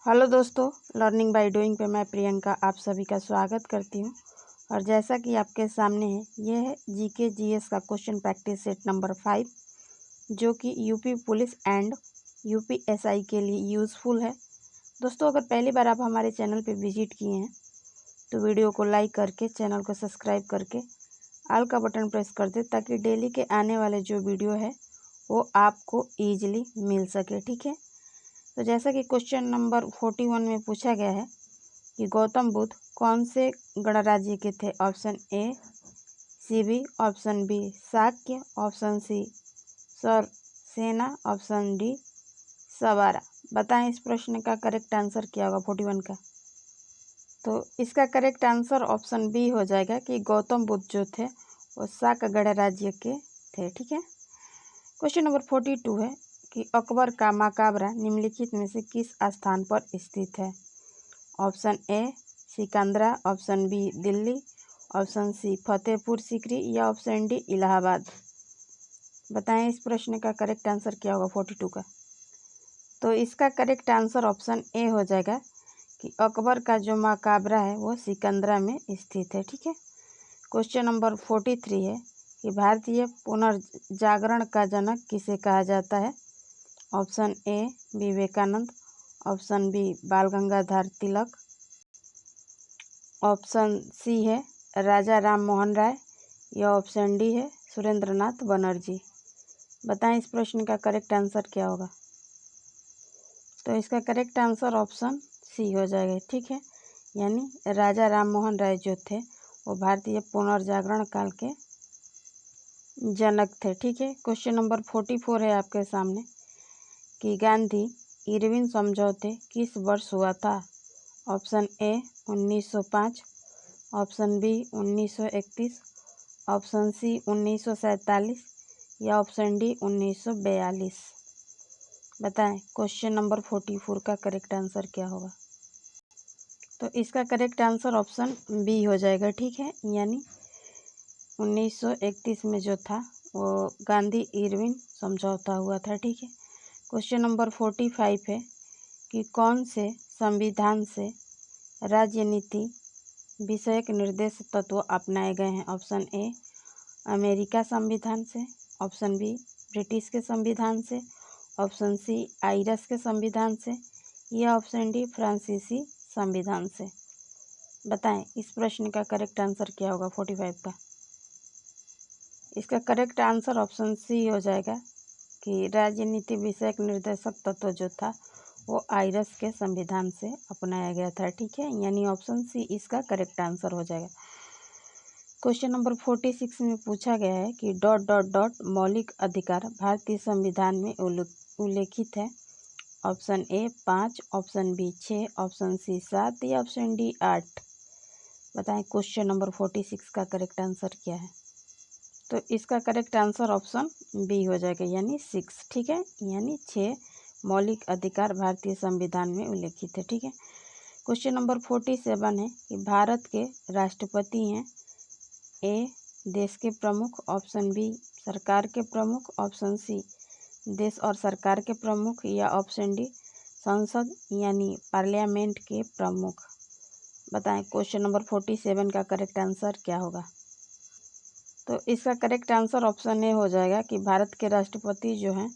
Hello दोस्तों, learning by doing पे मैं प्रियंका आप सभी का स्वागत करती हूँ। और जैसा कि आपके सामने है, ये है जीके जीएस का क्वेश्चन प्रैक्टिस सेट नंबर 5, जो कि यूपी पुलिस एंड यूपीएसआई के लिए यूज़फुल है। दोस्तों, अगर पहली बार आप हमारे चैनल पे विजिट किए हैं तो वीडियो को लाइक करके चैनल को सब्सक्राइब करके ऑल का बटन प्रेस कर दे, ताकि डेली के आने वाले जो वीडियो है वो आपको ईजिली मिल सके। ठीक है, तो जैसा कि क्वेश्चन नंबर 41 में पूछा गया है कि गौतम बुद्ध कौन से गणराज्य के थे। ऑप्शन ए सीबी, option B Shakya, option C सेना, ऑप्शन डी सवारा। बताएं इस प्रश्न का करेक्ट आंसर क्या होगा 41 का। तो इसका करेक्ट आंसर ऑप्शन बी हो जाएगा कि गौतम बुद्ध जो थे वो शाक गणराज्य के थे। ठीक है, क्वेश्चन नंबर 42 है कि अकबर का मकबरा निम्नलिखित में से किस स्थान पर स्थित है। Option A Sikandra, option B Delhi, option C Fatehpur Sikri या ऑप्शन डी इलाहाबाद। बताएं इस प्रश्न का करेक्ट आंसर क्या होगा 42 का। तो इसका करेक्ट आंसर ऑप्शन ए हो जाएगा कि अकबर का जो मकबरा है वो सिकंदरा में स्थित है। ठीक है, क्वेश्चन नंबर 43 है कि भारतीय पुनर्जागरण का जनक किसे कहा जाता है। Option A Vivekananda, option B Bal Gangadhar Tilak, option C है राजा राम मोहन राय या ऑप्शन डी है सुरेंद्रनाथ बनर्जी। बताएं इस प्रश्न का करेक्ट आंसर क्या होगा। तो इसका करेक्ट आंसर ऑप्शन सी हो जाएगा। ठीक है, यानी राजा राम मोहन राय जो थे वो भारतीय पुनर्जागरण काल के जनक थे। ठीक है, क्वेश्चन नंबर 44 है आपके सामने कि गांधी इरविन समझौते किस वर्ष हुआ था। Option A 1905, option B 1931, option C 1947 या ऑप्शन डी 1942। बताएं क्वेश्चन नंबर 44 का करेक्ट आंसर क्या होगा। तो इसका करेक्ट आंसर ऑप्शन बी हो जाएगा। ठीक है, यानी 1931 में जो था वो गांधी इरविन समझौता हुआ था। ठीक है, क्वेश्चन नंबर 45 है कि कौन से संविधान से राजनीति विषयक निर्देश तत्व अपनाए गए हैं। ऑप्शन ए अमेरिका संविधान से, ऑप्शन बी ब्रिटिश के संविधान से, ऑप्शन सी आयरस के संविधान से या ऑप्शन डी फ्रांसीसी संविधान से। बताएं इस प्रश्न का करेक्ट आंसर क्या होगा 45 का। इसका करेक्ट आंसर ऑप्शन सी हो जाएगा कि राजनीति विषयक निर्देशक तत्व जो था वो आयरस के संविधान से अपनाया गया था। ठीक है, यानी ऑप्शन सी इसका करेक्ट आंसर हो जाएगा। क्वेश्चन नंबर 46 में पूछा गया है कि डॉट डॉट डॉट मौलिक अधिकार भारतीय संविधान में उल्लेखित है। Option A 5, option B 6, option C 7 या ऑप्शन डी 8। बताएं क्वेश्चन नंबर 46 का करेक्ट आंसर क्या है। तो इसका करेक्ट आंसर ऑप्शन बी हो जाएगा, यानी 6। ठीक है, यानी 6 मौलिक अधिकार भारतीय संविधान में उल्लेखित है। ठीक है, क्वेश्चन नंबर 47 है कि भारत के राष्ट्रपति हैं ए देश के प्रमुख, ऑप्शन बी सरकार के प्रमुख, ऑप्शन सी देश और सरकार के प्रमुख या ऑप्शन डी संसद यानी पार्लियामेंट के प्रमुख। बताएं क्वेश्चन नंबर 47 का करेक्ट आंसर क्या होगा। तो इसका करेक्ट आंसर ऑप्शन ए हो जाएगा कि भारत के राष्ट्रपति जो हैं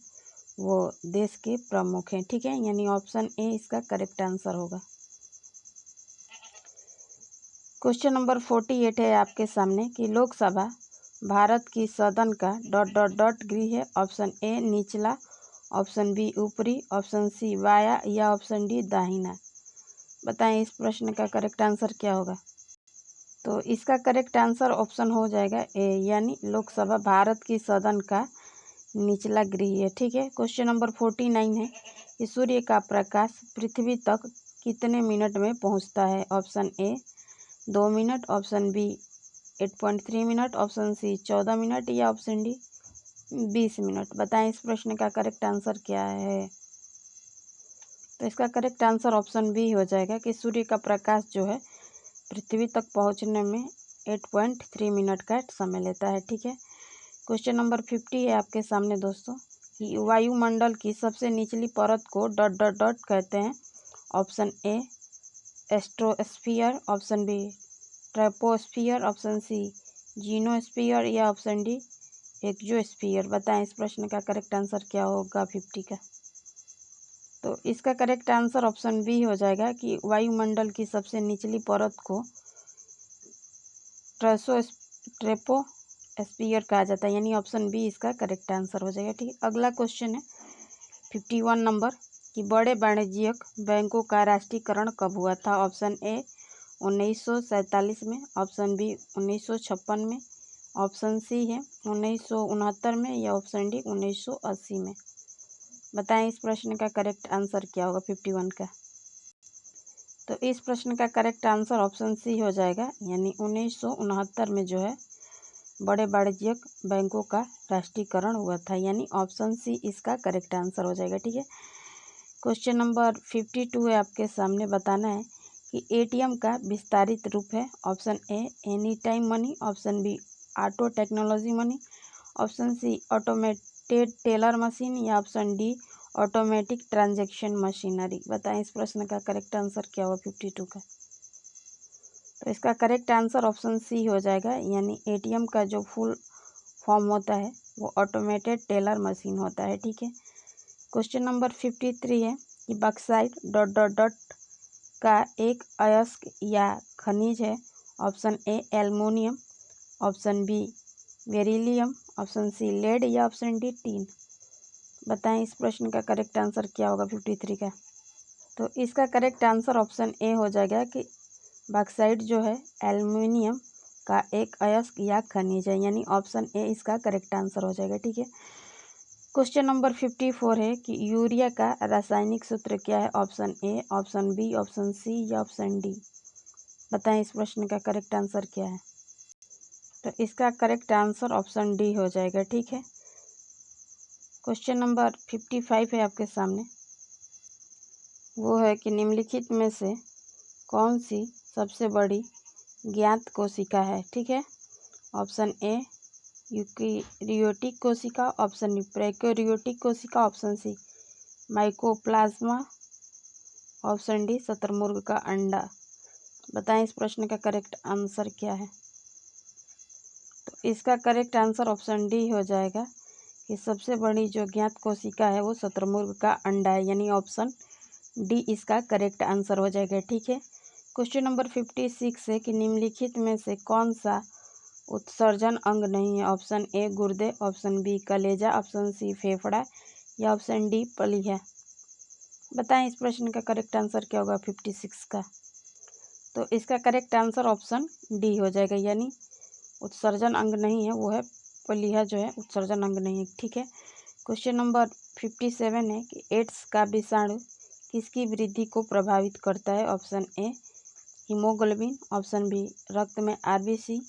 वो देश के प्रमुख हैं। ठीक है, यानी ऑप्शन ए इसका करेक्ट आंसर होगा। क्वेश्चन नंबर 48 है आपके सामने कि लोकसभा भारत की सदन का डॉट डॉट डॉट गृह है। ऑप्शन ए निचला, ऑप्शन बी ऊपरी, ऑप्शन सी वाया या ऑप्शन डी दाहिना। बताएं इस प्रश्न का करेक्ट आंसर क्या होगा। तो इसका करेक्ट आंसर ऑप्शन हो जाएगा ए, यानी लोकसभा भारत की सदन का निचला गृह है। ठीक है, क्वेश्चन नंबर 49 है कि सूर्य का प्रकाश पृथ्वी तक कितने मिनट में पहुंचता है। Option A 2 minute, option B 8.3 minute, option C 14 minute या ऑप्शन डी 20 मिनट। बताएं इस प्रश्न का करेक्ट आंसर क्या है। तो इसका करेक्ट आंसर ऑप्शन बी हो जाएगा कि सूर्य का प्रकाश जो है पृथ्वी तक पहुंचने में 8.3 मिनट का समय लेता है। ठीक है, क्वेश्चन नंबर 50 है आपके सामने दोस्तों कि वायुमंडल की सबसे निचली परत को डॉट डॉट डॉट कहते हैं। Option A astrosphere, option B troposphere, option C geonosphere या ऑप्शन डी एक्सोस्फीयर। बताएं इस प्रश्न का करेक्ट आंसर क्या होगा 50 का। तो इसका करेक्ट आंसर ऑप्शन बी हो जाएगा कि वायुमंडल की सबसे निचली परत को ट्रोपोस्फीयर कहा जाता है, यानी ऑप्शन बी इसका करेक्ट आंसर हो जाएगा। ठीक है, अगला क्वेश्चन है 51 नंबर कि बड़े वाणिज्यिक बैंकों का राष्ट्रीयकरण कब हुआ था। ऑप्शन ए 1947 में, ऑप्शन बी 1956 में, ऑप्शन सी है 1969 में या ऑप्शन डी 1980 में। बताएं इस प्रश्न का करेक्ट आंसर क्या होगा 51 का। तो इस प्रश्न का करेक्ट आंसर ऑप्शन सी हो जाएगा, यानी 1969 में जो है बड़े वाणिज्यिक बैंकों का राष्ट्रीयकरण हुआ था, यानी ऑप्शन सी इसका करेक्ट आंसर हो जाएगा। ठीक है, क्वेश्चन नंबर 52 है आपके सामने। बताना है कि एटीएम का विस्तारित रूप है। Option A any time money, option B auto technology money, option C automated teller machine या option D automatic transaction machinery. बताएं इस प्रश्न का करेक्ट आंसर क्या होगा 52 का। तो इसका करेक्ट आंसर ऑप्शन सी हो जाएगा, यानी एटीएम का जो फुल फॉर्म होता है वो ऑटोमेटेड टेलर मशीन होता है। ठीक है, क्वेश्चन नंबर 53 है कि बॉक्साइट डॉट डॉट डॉट का एक अयस्क या खनिज है। Option A aluminium, option B beryllium, option C lead या ऑप्शन डी टीन। बताएं इस प्रश्न का करेक्ट आंसर क्या होगा 53 का। तो इसका करेक्ट आंसर ऑप्शन ए हो जाएगा कि बॉक्साइट जो है एल्युमिनियम का एक अयस्क या खनिज है, यानी ऑप्शन ए इसका करेक्ट आंसर हो जाएगा। ठीक है, क्वेश्चन नंबर 54 है कि यूरिया का रासायनिक सूत्र क्या है। Option A, option B, option C या ऑप्शन डी। बताएं इस प्रश्न का करेक्ट आंसर क्या है। तो इसका करेक्ट आंसर ऑप्शन डी हो जाएगा। ठीक है, क्वेश्चन नंबर 55 है आपके सामने। वो है कि निम्नलिखित में से कौन सी सबसे बड़ी ज्ञात कोशिका है। ठीक है, ऑप्शन ए यूकेरियोटिक कोशिका, ऑप्शन बी प्रोकैरियोटिक कोशिका, option C mycoplasma, option D शुतुरमुर्ग का अंडा। बताएं इस प्रश्न का करेक्ट आंसर क्या है। तो इसका करेक्ट आंसर ऑप्शन डी हो जाएगा कि सबसे बड़ी जो ज्ञात कोशिका है वो शुतुरमुर्ग का अंडा है, यानी ऑप्शन डी इसका करेक्ट आंसर हो जाएगा। ठीक है, क्वेश्चन नंबर 56 है कि निम्नलिखित में से कौन सा उत्सर्जन अंग नहीं है। ऑप्शन ए गुर्दे, ऑप्शन बी कलेजा, ऑप्शन सी फेफड़ा या ऑप्शन डी प्लीहा। बताएं इस प्रश्न का करेक्ट आंसर क्या होगा 56 का। तो इसका करेक्ट आंसर ऑप्शन डी हो जाएगा, यानी उत्सर्जन अंग नहीं है वो है प्लीहा, जो है उत्सर्जन अंग नहीं है। ठीक है, क्वेश्चन नंबर 57 है कि एड्स का विषाणु किसकी वृद्धि को प्रभावित करता है। Option A haemoglobin, option B रक्त में आरबीसी,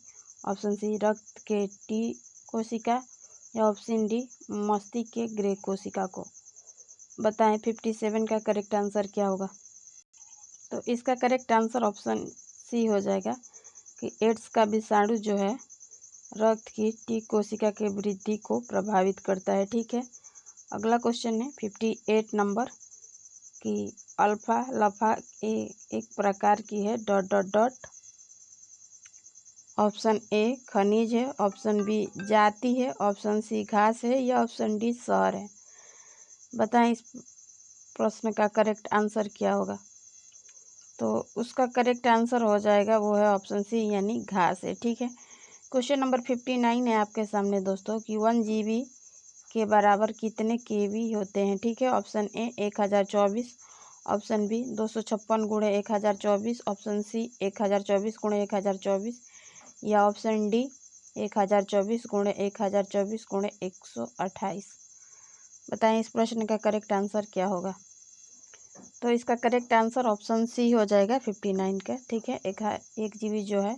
ऑप्शन सी रक्त के टी कोशिका या ऑप्शन डी मस्तिष्क के ग्रे कोशिका को। बताएं 57 का करेक्ट आंसर क्या होगा। तो इसका करेक्ट आंसर ऑप्शन सी हो जाएगा कि एड्स का विषाणु जो है रक्त की टी कोशिका के वृद्धि को प्रभावित करता है। ठीक है, अगला क्वेश्चन है 58 नंबर कि अल्फा लफा एक प्रकार की है dot dot dot. Option A खनिज है, ऑप्शन बी जाति है, ऑप्शन सी घास है या ऑप्शन डी शहर है। बताएं इस प्रश्न का करेक्ट आंसर क्या होगा। तो उसका करेक्ट आंसर हो जाएगा वो है ऑप्शन सी, यानी घास है। ठीक है, क्वेश्चन नंबर 59 है आपके सामने दोस्तों कि 1 GB के बराबर कितने केवी होते हैं। ठीक है, ऑप्शन ए 1024, ऑप्शन बी 256 गुणे 1024, ऑप्शन सी 1024 गुणे 1024 या ऑप्शन डी 1024 गुणे 1024 गुणे 128। बताएं इस प्रश्न का करेक्ट आंसर क्या होगा। तो इसका करेक्ट आंसर ऑप्शन सी हो जाएगा 59 का। ठीक है, 1 GB जो है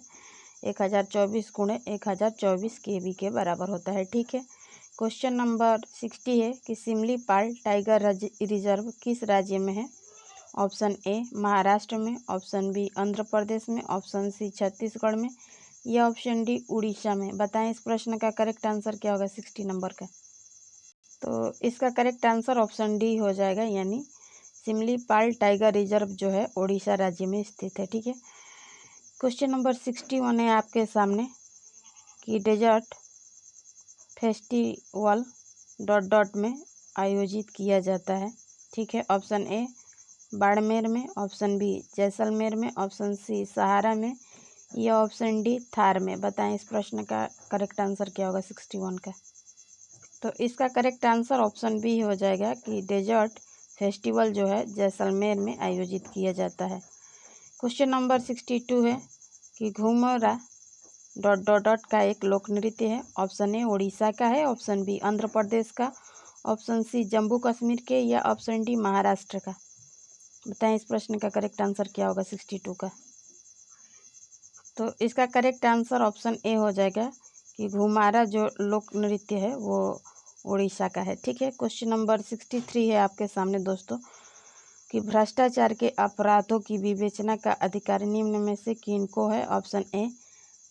1024 गुणे 1024 केवी के बराबर होता है। ठीक है, क्वेश्चन नंबर 60 है कि सिमलीपाल टाइगर रिजर्व किस राज्य में है। ऑप्शन ए महाराष्ट्र में, ऑप्शन बी आंध्र प्रदेश में, ऑप्शन सी छत्तीसगढ़ में या ऑप्शन डी उड़ीसा में। बताएं इस प्रश्न का करेक्ट आंसर क्या होगा 60 नंबर का। तो इसका करेक्ट आंसर ऑप्शन डी हो जाएगा, यानी सिमलीपाल टाइगर रिजर्व जो है ओडिशा राज्य में स्थित है। ठीक है। क्वेश्चन नंबर 61 है आपके सामने कि डेजर्ट फेस्टिवल ... में आयोजित किया जाता है। ठीक है। ऑप्शन ए बाड़मेर में, ऑप्शन बी जैसलमेर में, ऑप्शन सी सहारा में या ऑप्शन डी थार में। बताएं इस प्रश्न का करेक्ट आंसर क्या होगा 61 का। तो इसका करेक्ट आंसर ऑप्शन बी हो जाएगा कि डेजर्ट फेस्टिवल जो है जैसलमेर में आयोजित किया जाता है। क्वेश्चन नंबर 62 है कि घूमरा ... का एक लोक नृत्य है। ऑप्शन ए उड़ीसा का है, ऑप्शन बी आंध्र प्रदेश का, ऑप्शन सी जम्मू कश्मीर के या ऑप्शन डी महाराष्ट्र का। बताएं इस प्रश्न का करेक्ट आंसर क्या होगा 62 का। तो इसका करेक्ट आंसर ऑप्शन ए हो जाएगा कि घुमारा जो लोक नृत्य है वो उड़ीसा का है। ठीक है। क्वेश्चन नंबर 63 है आपके सामने दोस्तों कि भ्रष्टाचार के अपराधों की विवेचना का अधिकार निम्न में से किनको है। ऑप्शन ए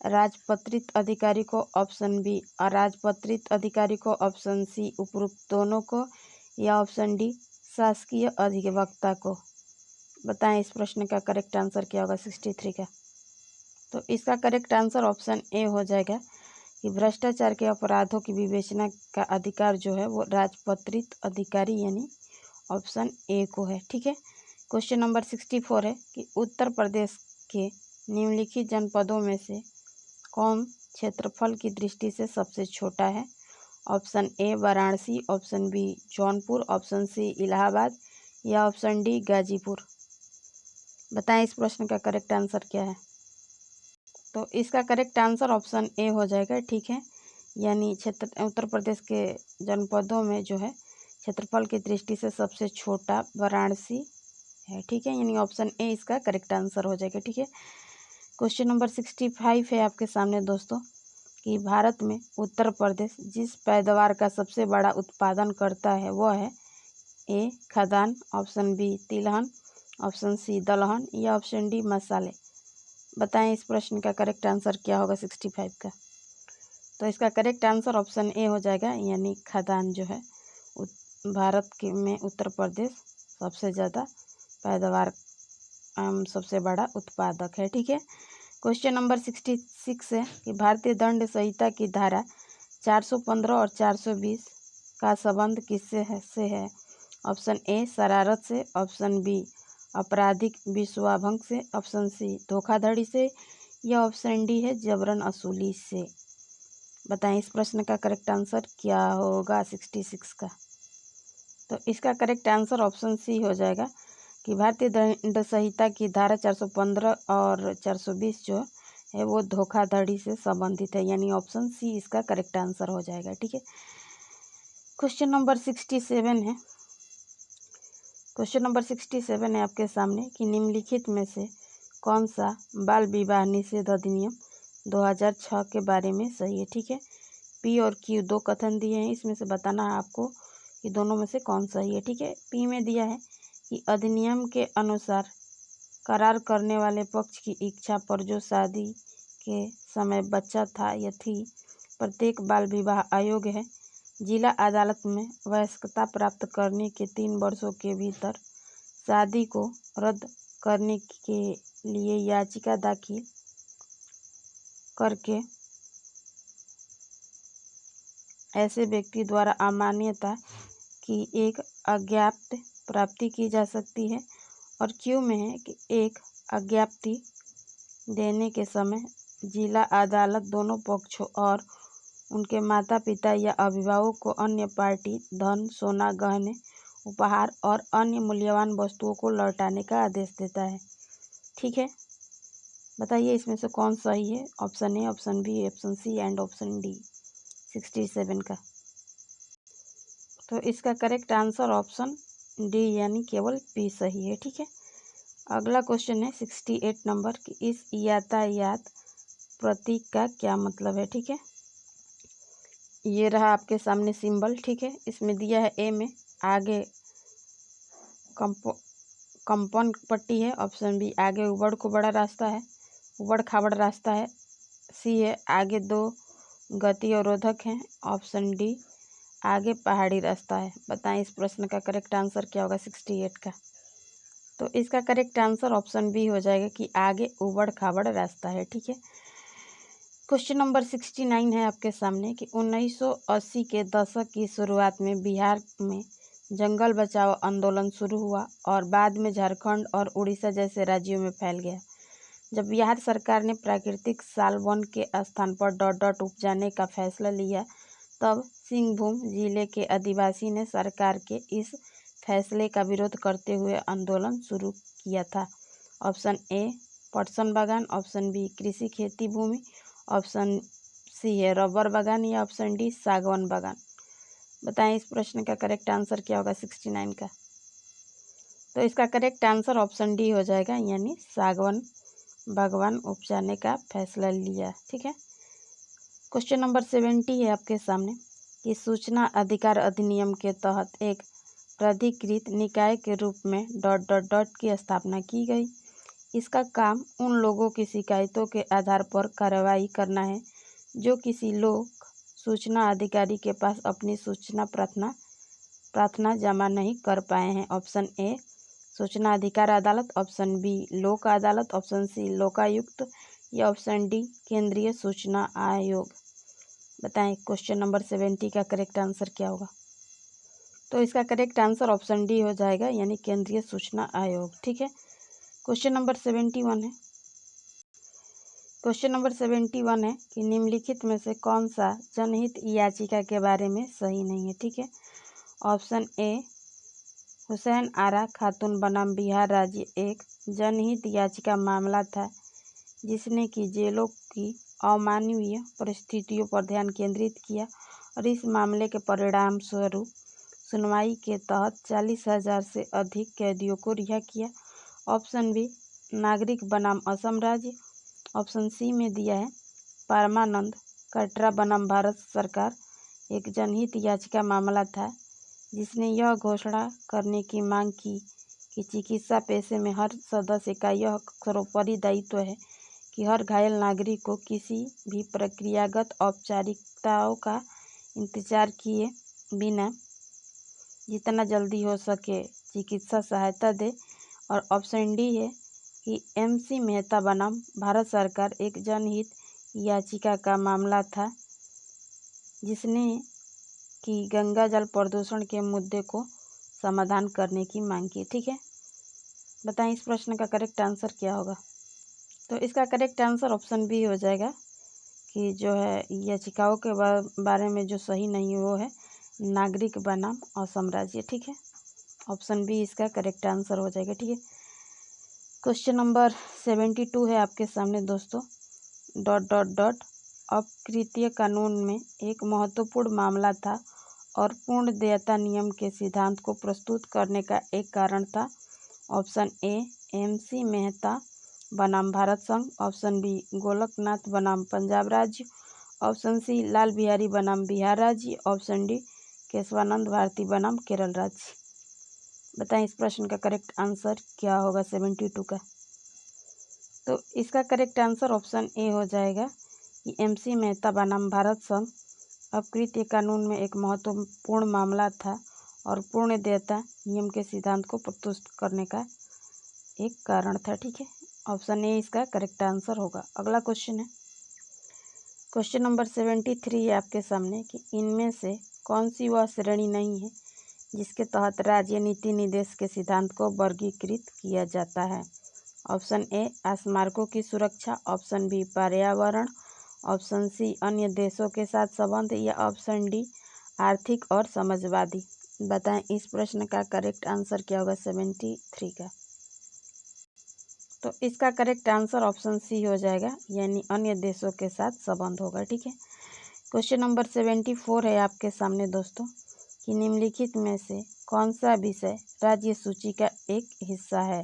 राजपत्रित अधिकारी को, ऑप्शन बी अराजपत्रित अधिकारी को, ऑप्शन सी उपरोक्त दोनों को या ऑप्शन डी शासकीय अधिवक्ता को। बताएं इस प्रश्न का करेक्ट आंसर क्या होगा 63 का। तो इसका करेक्ट आंसर ऑप्शन ए हो जाएगा कि भ्रष्टाचार के अपराधों की विवेचना का अधिकार जो है वो राजपत्रित अधिकारी यानी ऑप्शन ए को है। ठीक है। क्वेश्चन नंबर 64 है कि उत्तर प्रदेश के निम्नलिखित जनपदों में से कौन क्षेत्रफल की दृष्टि से सबसे छोटा है। Option A Varanasi, option B Jaunpur, option C Allahabad या ऑप्शन डी गाजीपुर। बताएं इस प्रश्न का करेक्ट आंसर क्या है। तो इसका करेक्ट आंसर ऑप्शन ए हो जाएगा। ठीक है। यानी उत्तर प्रदेश के जनपदों में जो है क्षेत्रफल की दृष्टि से सबसे छोटा वाराणसी है। ठीक है। यानी ऑप्शन ए इसका करेक्ट आंसर हो जाएगा। ठीक है। क्वेश्चन नंबर 65 है आपके सामने दोस्तों कि भारत में उत्तर प्रदेश जिस पैदावार का सबसे बड़ा उत्पादन करता है वह है ए खाद्यान्न, ऑप्शन बी तिलहन, ऑप्शन सी दलहन या ऑप्शन डी मसाले। बताएं इस प्रश्न का करेक्ट आंसर क्या होगा 65 का। तो इसका करेक्ट आंसर ऑप्शन ए हो जाएगा यानी खाद्यान्न जो है भारत के में उत्तर प्रदेश सबसे ज़्यादा पैदावार सबसे बड़ा उत्पादक है। ठीक है। क्वेश्चन नंबर 66 है कि भारतीय दंड संहिता की धारा 415 और 420 का संबंध किससे है। ऑप्शन ए शरारत से, ऑप्शन बी आपराधिक विश्वाभंग से, ऑप्शन सी धोखाधड़ी से या ऑप्शन डी है जबरन वसूली से। बताएं इस प्रश्न का करेक्ट आंसर क्या होगा 66 का। तो इसका करेक्ट आंसर ऑप्शन सी हो जाएगा कि भारतीय दंड संहिता की धारा 415 और 420 जो है वो धोखाधड़ी से संबंधित है। यानी ऑप्शन सी इसका करेक्ट आंसर हो जाएगा। ठीक है। क्वेश्चन नंबर 67 है। क्वेश्चन नंबर 67 है आपके सामने कि निम्नलिखित में से कौन सा बाल विवाह निषेध अधिनियम 2006 के बारे में सही है। ठीक है। पी और क्यू दो कथन दिए हैं, इसमें से बताना है आपको कि दोनों में से कौन सही है। ठीक है। पी में दिया है कि अधिनियम के अनुसार करार करने वाले पक्ष की इच्छा पर जो शादी के समय बच्चा था या थी प्रत्येक बाल विवाह अयोग्य है। जिला अदालत में वयस्कता प्राप्त करने के 3 वर्षों के भीतर शादी को रद्द करने के लिए याचिका दाखिल करके ऐसे व्यक्ति द्वारा अमान्यता की एक अज्ञाप्ति प्राप्ति की जा सकती है। और क्यू में है कि एक अज्ञाप्ति देने के समय जिला अदालत दोनों पक्षों और उनके माता पिता या अभिभावक को अन्य पार्टी धन, सोना, गहने, उपहार और अन्य मूल्यवान वस्तुओं को लौटाने का आदेश देता है। ठीक है। बताइए इसमें से कौन सही है। Option A, option B, option C and option D 67 का। तो इसका करेक्ट आंसर ऑप्शन डी यानी केवल पी सही है। ठीक है। अगला क्वेश्चन है 68 नंबर कि इस यातायात प्रतीक का क्या मतलब है। ठीक है। ये रहा आपके सामने सिंबल। ठीक है। इसमें दिया है ए में आगे कंपन पट्टी है, ऑप्शन बी आगे उबड़ खुबड़ा रास्ता है, उबड़ खाबड़ रास्ता है, सी है आगे 2 गति अवरोधक हैं, ऑप्शन डी आगे पहाड़ी रास्ता है। बताएं इस प्रश्न का करेक्ट आंसर क्या होगा 68 का। तो इसका करेक्ट आंसर ऑप्शन बी हो जाएगा कि आगे उबड़ खाबड़ रास्ता है। ठीक है, क्वेश्चन नंबर 69 है आपके सामने कि 1980 के दशक की शुरुआत में बिहार में जंगल बचाओ आंदोलन शुरू हुआ और बाद में झारखंड और उड़ीसा जैसे राज्यों में फैल गया। जब बिहार सरकार ने प्राकृतिक सालवन के स्थान पर डॉट डॉट उपजाने का फैसला लिया, तब सिंहभूम जिले के आदिवासी ने सरकार के इस फैसले का विरोध करते हुए आंदोलन शुरू किया था। ऑप्शन ए पटसन बागान, ऑप्शन बी कृषि खेती भूमि, ऑप्शन सी है रबर बागान या ऑप्शन डी सागवान बागान। बताएं इस प्रश्न का करेक्ट आंसर क्या होगा 69 का। तो इसका करेक्ट आंसर ऑप्शन डी हो जाएगा, यानी सागवान बागवान उपजाने का फैसला लिया। ठीक है, क्वेश्चन नंबर 70 है आपके सामने कि सूचना अधिकार अधिनियम के तहत एक प्राधिकृत निकाय के रूप में डॉट डॉट डॉट की स्थापना की गई। इसका काम उन लोगों की शिकायतों के आधार पर कार्रवाई करना है जो किसी लोक सूचना अधिकारी के पास अपनी सूचना प्रार्थना जमा नहीं कर पाए हैं। ऑप्शन ए सूचना अधिकार अदालत, ऑप्शन बी लोक अदालत, ऑप्शन सी लोकायुक्त या ऑप्शन डी केंद्रीय सूचना आयोग। बताएं क्वेश्चन नंबर 70 का करेक्ट आंसर क्या होगा। तो इसका करेक्ट आंसर ऑप्शन डी हो जाएगा, यानी केंद्रीय सूचना आयोग। ठीक है, क्वेश्चन नंबर 71 है। क्वेश्चन नंबर 71 है कि निम्नलिखित में से कौन सा जनहित याचिका के बारे में सही नहीं है। ठीक है, ऑप्शन ए हुसैन आरा खातून बनाम बिहार राज्य एक जनहित याचिका मामला था जिसने कि जेलों की अमानवीय परिस्थितियों पर ध्यान केंद्रित किया और इस मामले के परिणाम स्वरूप सुनवाई के तहत 40,000 से अधिक कैदियों को रिहा किया। ऑप्शन बी नागरिक बनाम असम राज्य, ऑप्शन सी में दिया है परमानंद कटरा बनाम भारत सरकार एक जनहित याचिका मामला था जिसने यह घोषणा करने की मांग की कि चिकित्सा पेशे में हर सदस्य का यह सर्वोपरि दायित्व है कि हर घायल नागरिक को किसी भी प्रक्रियागत औपचारिकताओं का इंतजार किए बिना जितना जल्दी हो सके चिकित्सा सहायता दे। और ऑप्शन डी है कि MC मेहता बनाम भारत सरकार एक जनहित याचिका का मामला था जिसने कि गंगा जल प्रदूषण के मुद्दे को समाधान करने की मांग की। ठीक है, बताएं इस प्रश्न का करेक्ट आंसर क्या होगा। तो इसका करेक्ट आंसर ऑप्शन बी हो जाएगा कि जो है याचिकाओं के बारे में जो सही नहीं है वो है नागरिक बनाम असम राज्य। ठीक है, ऑप्शन बी इसका करेक्ट आंसर हो जाएगा। ठीक है, क्वेश्चन नंबर 72 है आपके सामने दोस्तों। डॉट डॉट डॉट अपकृत्य कानून में एक महत्वपूर्ण मामला था और पूर्ण देयता नियम के सिद्धांत को प्रस्तुत करने का एक कारण था। ऑप्शन ए MC मेहता बनाम भारत संघ, ऑप्शन बी गोलकनाथ बनाम पंजाब राज्य, ऑप्शन सी लाल बिहारी बनाम बिहार राज्य, ऑप्शन डी केशवानंद भारती बनाम केरल राज्य। बताएं इस प्रश्न का करेक्ट आंसर क्या होगा 72 का। तो इसका करेक्ट आंसर ऑप्शन ए हो जाएगा कि MC मेहता बनाम भारत संघ अपकृत्य कानून में एक महत्वपूर्ण मामला था और पूर्ण देयता नियम के सिद्धांत को प्रस्तुत करने का एक कारण था। ठीक है, ऑप्शन ए इसका करेक्ट आंसर होगा। अगला क्वेश्चन है क्वेश्चन नंबर 73 है आपके सामने कि इनमें से कौन सी वह श्रेणी नहीं है जिसके तहत राज्य नीति निर्देश के सिद्धांत को वर्गीकृत किया जाता है। ऑप्शन ए आसमार्कों की सुरक्षा, ऑप्शन बी पर्यावरण, ऑप्शन सी अन्य देशों के साथ संबंध या ऑप्शन डी आर्थिक और समाजवादी। बताएं इस प्रश्न का करेक्ट आंसर क्या होगा 73 का। तो इसका करेक्ट आंसर ऑप्शन सी हो जाएगा, यानी अन्य देशों के साथ संबंध होगा। ठीक है, क्वेश्चन नंबर 74 है आपके सामने दोस्तों कि निम्नलिखित में से कौन सा विषय राज्य सूची का एक हिस्सा है।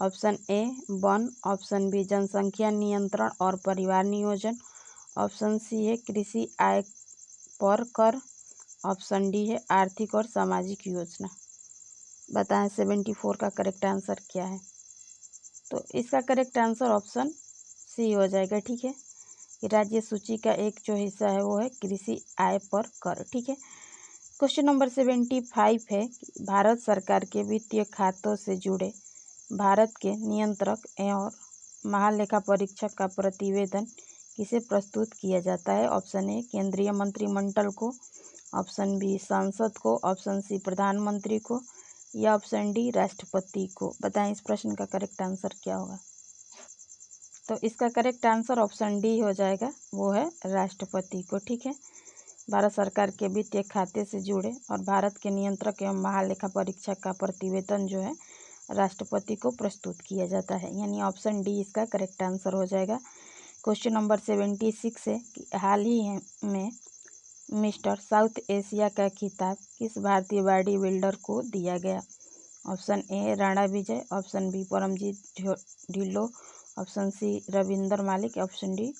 ऑप्शन ए वन, ऑप्शन बी जनसंख्या नियंत्रण और परिवार नियोजन, ऑप्शन सी है कृषि आय पर कर, ऑप्शन डी है आर्थिक और सामाजिक योजना। बताएं 74 का करेक्ट आंसर क्या है। तो इसका करेक्ट आंसर ऑप्शन सी हो जाएगा। ठीक है, कि राज्य सूची का एक जो हिस्सा है वो है कृषि आय पर कर। ठीक है, क्वेश्चन नंबर 75 है कि भारत सरकार के वित्तीय खातों से जुड़े भारत के नियंत्रक और महालेखा परीक्षक का प्रतिवेदन किसे प्रस्तुत किया जाता है? ऑप्शन ए केंद्रीय मंत्रिमंडल को, ऑप्शन बी संसद को, ऑप्शन सी प्रधानमंत्री को, या ऑप्शन डी राष्ट्रपति को। बताएं इस प्रश्न का करेक्ट आंसर क्या होगा। तो इसका करेक्ट आंसर ऑप्शन डी हो जाएगा, वो है राष्ट्रपति को। ठीक है, भारत सरकार के वित्तीय खाते से जुड़े और भारत के नियंत्रक एवं महालेखा परीक्षक का प्रतिवेदन जो है राष्ट्रपति को प्रस्तुत किया जाता है, यानी ऑप्शन डी इसका करेक्ट आंसर हो जाएगा। क्वेश्चन नंबर 76 है कि हाल ही में मिस्टर साउथ एशिया का खिताब किस भारतीय बॉडी बिल्डर को दिया गया? Option A Rana Vijay, option B Paramjit Dhillon, option C Ravinder Malik, option D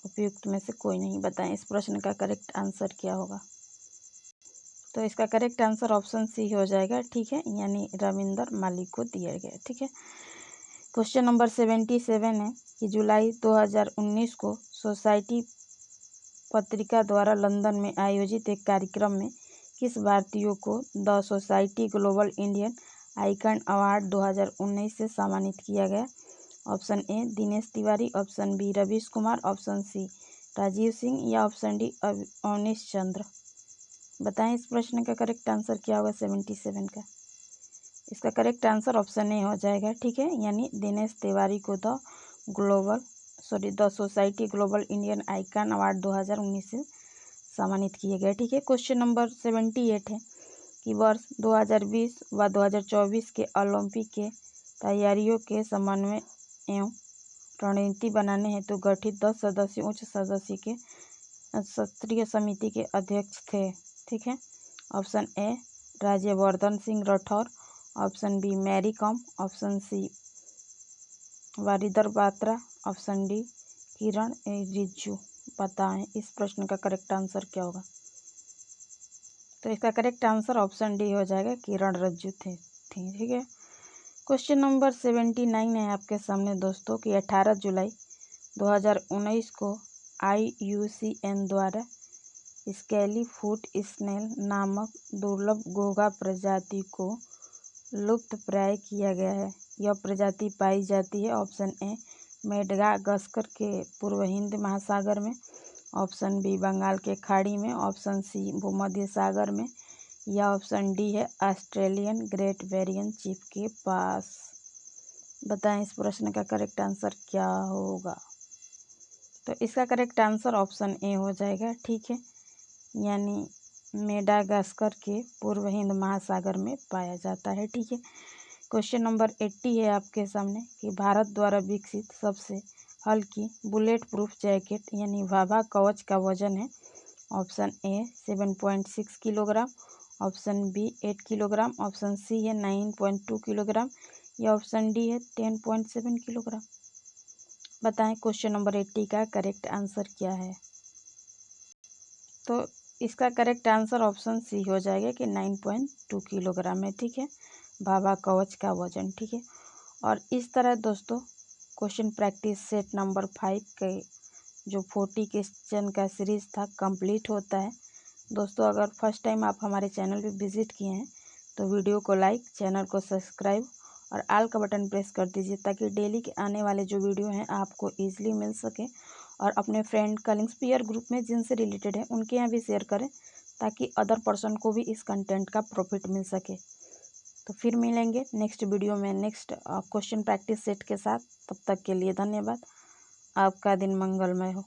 उपयुक्त में से कोई नहीं। बताएं इस प्रश्न का करेक्ट आंसर क्या होगा। तो इसका करेक्ट आंसर ऑप्शन सी हो जाएगा। ठीक है, यानी रविंदर मालिक को दिया गया। ठीक है, क्वेश्चन नंबर 77 है कि जुलाई 2019 को सोसाइटी पत्रिका द्वारा लंदन में आयोजित एक कार्यक्रम में किस भारतीय को the society global Indian icon award 2019 से सम्मानित किया गया? Option A Dinesh Tiwari, option B Ravish Kumar, option C Rajiv Singh, या ऑप्शन डी अवनीश चंद्र। बताएं इस प्रश्न का करेक्ट आंसर क्या होगा 77 का। इसका करेक्ट आंसर ऑप्शन ए हो जाएगा। ठीक है, यानी दिनेश तिवारी को the society global Indian icon award 2019 से सम्मानित किए गए। ठीक है, क्वेश्चन नंबर 78 है कि वर्ष 2020 व 2024 के ओलंपिक के तैयारियों के समन्वय एवं रणनीति बनाने हेतु गठित 10 सदस्यीय उच्च सदस्य के स्तरीय समिति के अध्यक्ष थे। ठीक है, option A Rajyavardhan Singh Rathore, option B Mary Kom, option C वारिदर बात्रा, ऑप्शन डी किरण रिजिजू। बताएं इस प्रश्न का करेक्ट आंसर क्या होगा। तो इसका करेक्ट आंसर ऑप्शन डी हो जाएगा, किरण रिजिजू थे। ठीक है, क्वेश्चन नंबर 79 है आपके सामने दोस्तों कि 18 जुलाई 2019 को IUCN द्वारा स्केली फुट स्नेल नामक दुर्लभ घोंघा प्रजाति को लुप्त प्राय किया गया है। यह प्रजाति पाई जाती है ऑप्शन ए मेडागास्कर के पूर्व हिंद महासागर में, ऑप्शन बी बंगाल के खाड़ी में, ऑप्शन सी भूमध्य सागर में, या ऑप्शन डी है ऑस्ट्रेलियन ग्रेट बैरियर रीफ के पास। बताएं इस प्रश्न का करेक्ट आंसर क्या होगा। तो इसका करेक्ट आंसर ऑप्शन ए हो जाएगा। ठीक है, यानी मेडागास्कर के पूर्व हिंद महासागर में पाया जाता है। ठीक है, क्वेश्चन नंबर 80 है आपके सामने कि भारत द्वारा विकसित सबसे हल्की बुलेट प्रूफ जैकेट यानी भाभा कवच का वजन है? Option A 7.6 kilogram, option B 8 kilogram, option C है 9.2 किलोग्राम, या ऑप्शन डी है 10.7 किलोग्राम। बताएं क्वेश्चन नंबर 80 का करेक्ट आंसर क्या है। तो इसका करेक्ट आंसर ऑप्शन सी हो जाएगा कि 9.2 किलोग्राम है। ठीक है, भाभा कवच का वजन। ठीक है, और इस तरह दोस्तों क्वेश्चन प्रैक्टिस सेट नंबर 5 के जो 40 क्वेश्चन का सीरीज था कंप्लीट होता है। दोस्तों अगर फर्स्ट टाइम आप हमारे चैनल पे विजिट किए हैं तो वीडियो को लाइक, चैनल को सब्सक्राइब और आल का बटन प्रेस कर दीजिए ताकि डेली के आने वाले जो वीडियो हैं आपको ईजिली मिल सके। और अपने फ्रेंड कलिंग्स पीयर ग्रुप में जिनसे रिलेटेड है उनके यहाँ भी शेयर करें ताकि अदर पर्सन को भी इस कंटेंट का प्रॉफिट मिल सके। तो फिर मिलेंगे नेक्स्ट वीडियो में नेक्स्ट क्वेश्चन प्रैक्टिस सेट के साथ। तब तक के लिए धन्यवाद। आपका दिन मंगलमय हो।